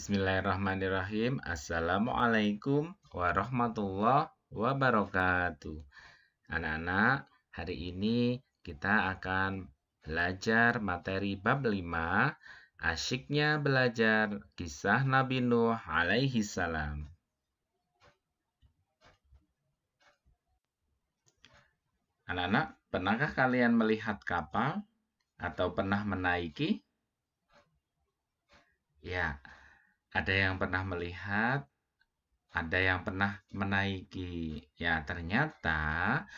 Bismillahirrahmanirrahim. Assalamualaikum warahmatullahi wabarakatuh. Anak-anak, hari ini kita akan belajar materi bab 5. Asyiknya belajar kisah Nabi Nuh alaihi salam. Anak-anak, pernahkah kalian melihat kapal atau pernah menaiki? Ya, ada yang pernah melihat, ada yang pernah menaiki. Ya, ternyata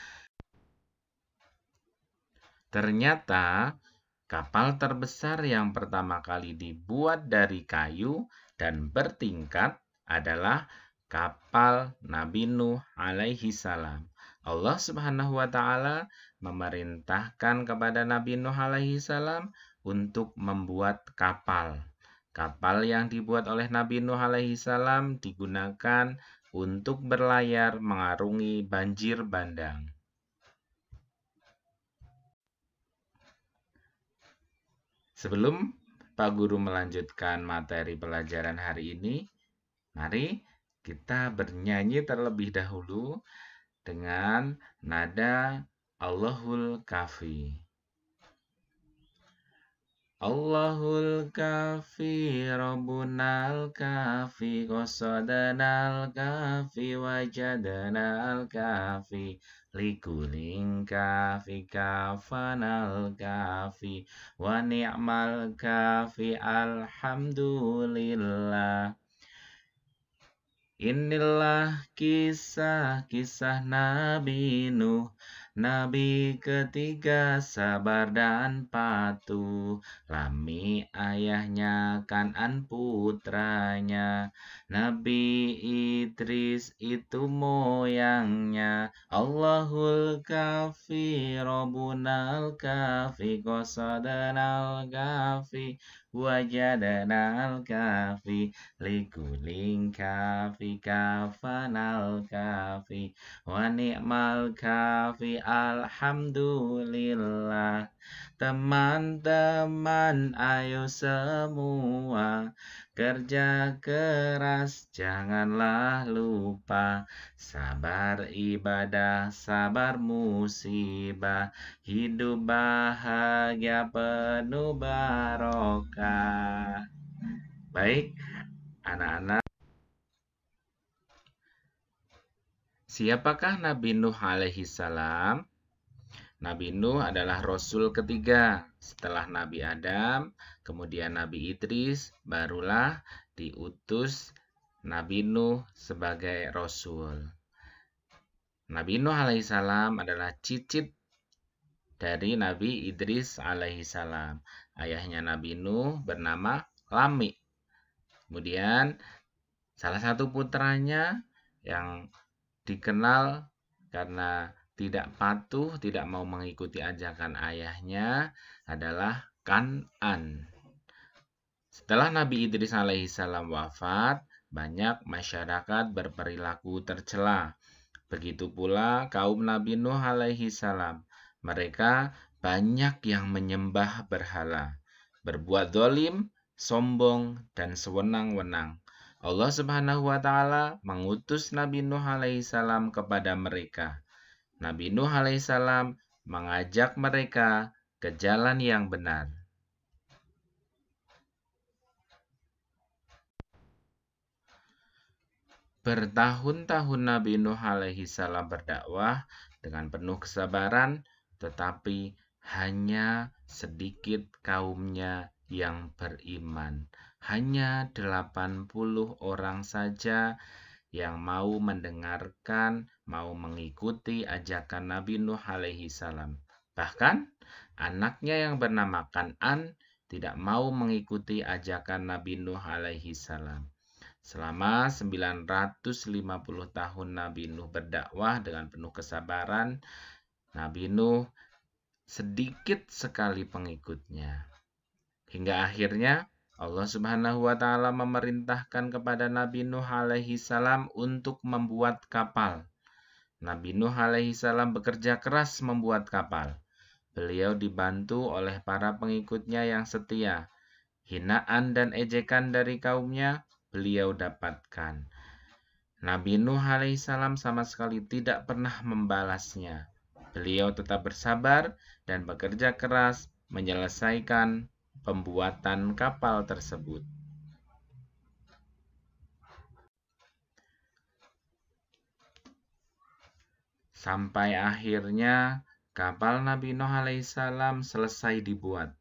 kapal terbesar yang pertama kali dibuat dari kayu dan bertingkat adalah kapal Nabi Nuh alaihi salam. Allah Subhanahu wa taala memerintahkan kepada Nabi Nuh alaihi salam untuk membuat kapal. Kapal yang dibuat oleh Nabi Nuh alaihi salam digunakan untuk berlayar mengarungi banjir bandang. Sebelum Pak Guru melanjutkan materi pelajaran hari ini, mari kita bernyanyi terlebih dahulu dengan nada Allahul Kafi. Allahul Kafi, Rabbunal Kafi, Qasadanal Kafi, Wajadanal Kafi, Likulin Kafi, Kafanal Kafi, Wa ni'mal Kafi, Alhamdulillah. Inilah kisah Nabi Nuh, Nabi ketiga sabar dan patuh. Lami ayahnya, Kan'an putranya, Nabi Idris itu moyangnya. Allahul Kafi, Rabbunal Kafi, Qasadanal Kafi, Wajadanal Kafi, Likulin Kafi, Kafanal Kafi, Wa ni'mal Kafi, Alhamdulillah. Teman-teman, ayo semua kerja keras, janganlah lupa. Sabar ibadah, sabar musibah, hidup bahagia penuh barokah. Baik, anak-anak. Siapakah Nabi Nuh alaihi salam? Nabi Nuh adalah Rasul ketiga. Setelah Nabi Adam, kemudian Nabi Idris, barulah diutus Nabi Nuh sebagai Rasul. Nabi Nuh alaihi salam adalah cicit dari Nabi Idris alaihi salam. Ayahnya Nabi Nuh bernama Lami. Kemudian salah satu putranya yang dikenal karena tidak patuh, tidak mau mengikuti ajakan ayahnya adalah Kan'an. Setelah Nabi Idris alaihi salam wafat, banyak masyarakat berperilaku tercela. Begitu pula kaum Nabi Nuh alaihi salam. Mereka banyak yang menyembah berhala, berbuat zalim, sombong, dan sewenang-wenang. Allah Subhanahu wa taala mengutus Nabi Nuh alaihi salam kepada mereka. Nabi Nuh alaihi salam mengajak mereka ke jalan yang benar. Bertahun-tahun Nabi Nuh alaihi salam berdakwah dengan penuh kesabaran, tetapi hanya sedikit kaumnya yang beriman. Hanya 80 orang saja yang mau mendengarkan, mau mengikuti ajakan Nabi Nuh alaihi salam. Bahkan anaknya yang bernama Kan'an tidak mau mengikuti ajakan Nabi Nuh alaihi salam. Selama 950 tahun Nabi Nuh berdakwah dengan penuh kesabaran, Nabi Nuh sedikit sekali pengikutnya. Hingga akhirnya Allah Subhanahu wa taala memerintahkan kepada Nabi Nuh alaihi salam untuk membuat kapal. Nabi Nuh alaihi salam bekerja keras membuat kapal. Beliau dibantu oleh para pengikutnya yang setia. Hinaan dan ejekan dari kaumnya beliau dapatkan. Nabi Nuh alaihissalam sama sekali tidak pernah membalasnya. Beliau tetap bersabar dan bekerja keras menyelesaikan pembuatan kapal tersebut. Sampai akhirnya kapal Nabi Nuh alaihissalam selesai dibuat.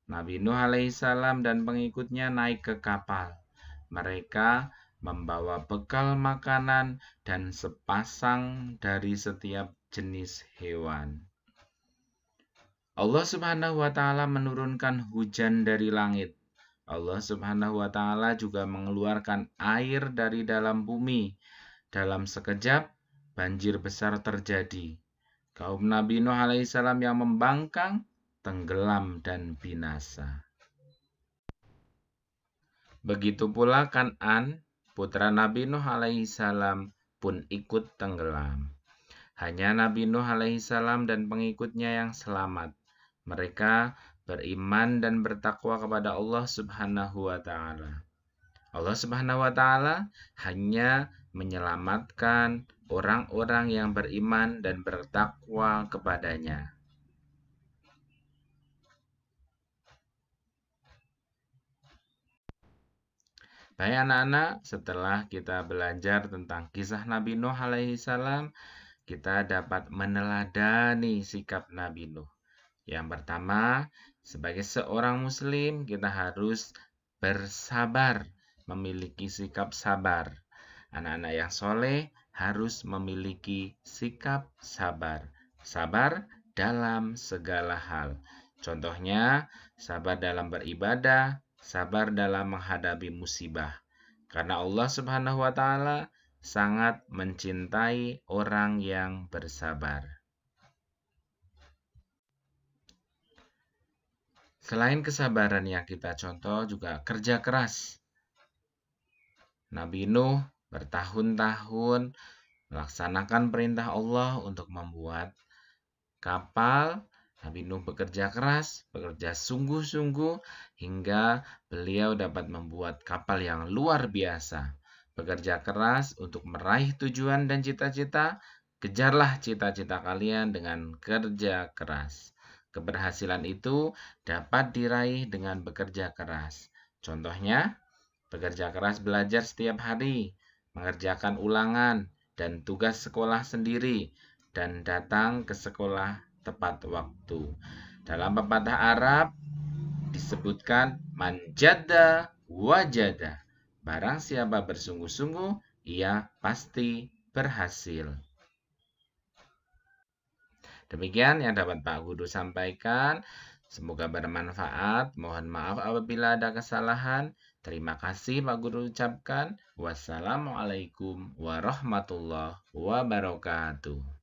Nabi Nuh alaihissalam dan pengikutnya naik ke kapal. Mereka membawa bekal makanan dan sepasang dari setiap jenis hewan. Allah Subhanahu wa Ta'ala menurunkan hujan dari langit. Allah Subhanahu wa Ta'ala juga mengeluarkan air dari dalam bumi. Dalam sekejap, banjir besar terjadi. Kaum Nabi Nuh alaihissalam yang membangkang, tenggelam dan binasa. Begitu pula Kan'an, putra Nabi Nuh alaihissalam pun ikut tenggelam. Hanya Nabi Nuh alaihissalam dan pengikutnya yang selamat. Mereka beriman dan bertakwa kepada Allah Subhanahu wa Ta'ala. Allah Subhanahu wa Ta'ala hanya menyelamatkan orang-orang yang beriman dan bertakwa kepadanya. Baik anak-anak, setelah kita belajar tentang kisah Nabi Nuh alaihissalam, kita dapat meneladani sikap Nabi Nuh. Yang pertama, sebagai seorang muslim, kita harus bersabar, memiliki sikap sabar. Anak-anak yang soleh harus memiliki sikap sabar. Sabar dalam segala hal. Contohnya, sabar dalam beribadah, sabar dalam menghadapi musibah. Karena Allah Subhanahu wa Ta'ala sangat mencintai orang yang bersabar. Selain kesabaran yang kita contoh, juga kerja keras. Nabi Nuh bertahun-tahun melaksanakan perintah Allah untuk membuat kapal. Nabi Nuh bekerja keras, bekerja sungguh-sungguh, hingga beliau dapat membuat kapal yang luar biasa. Bekerja keras untuk meraih tujuan dan cita-cita. Kejarlah cita-cita kalian dengan kerja keras. Keberhasilan itu dapat diraih dengan bekerja keras. Contohnya, bekerja keras belajar setiap hari, mengerjakan ulangan dan tugas sekolah sendiri, dan datang ke sekolah tepat waktu. Dalam pepatah Arab disebutkan man jadda wajada. Barang siapa bersungguh-sungguh, ia pasti berhasil. Demikian yang dapat Pak Guru sampaikan. Semoga bermanfaat. Mohon maaf apabila ada kesalahan. Terima kasih Pak Guru ucapkan. Wassalamualaikum warahmatullahi wabarakatuh.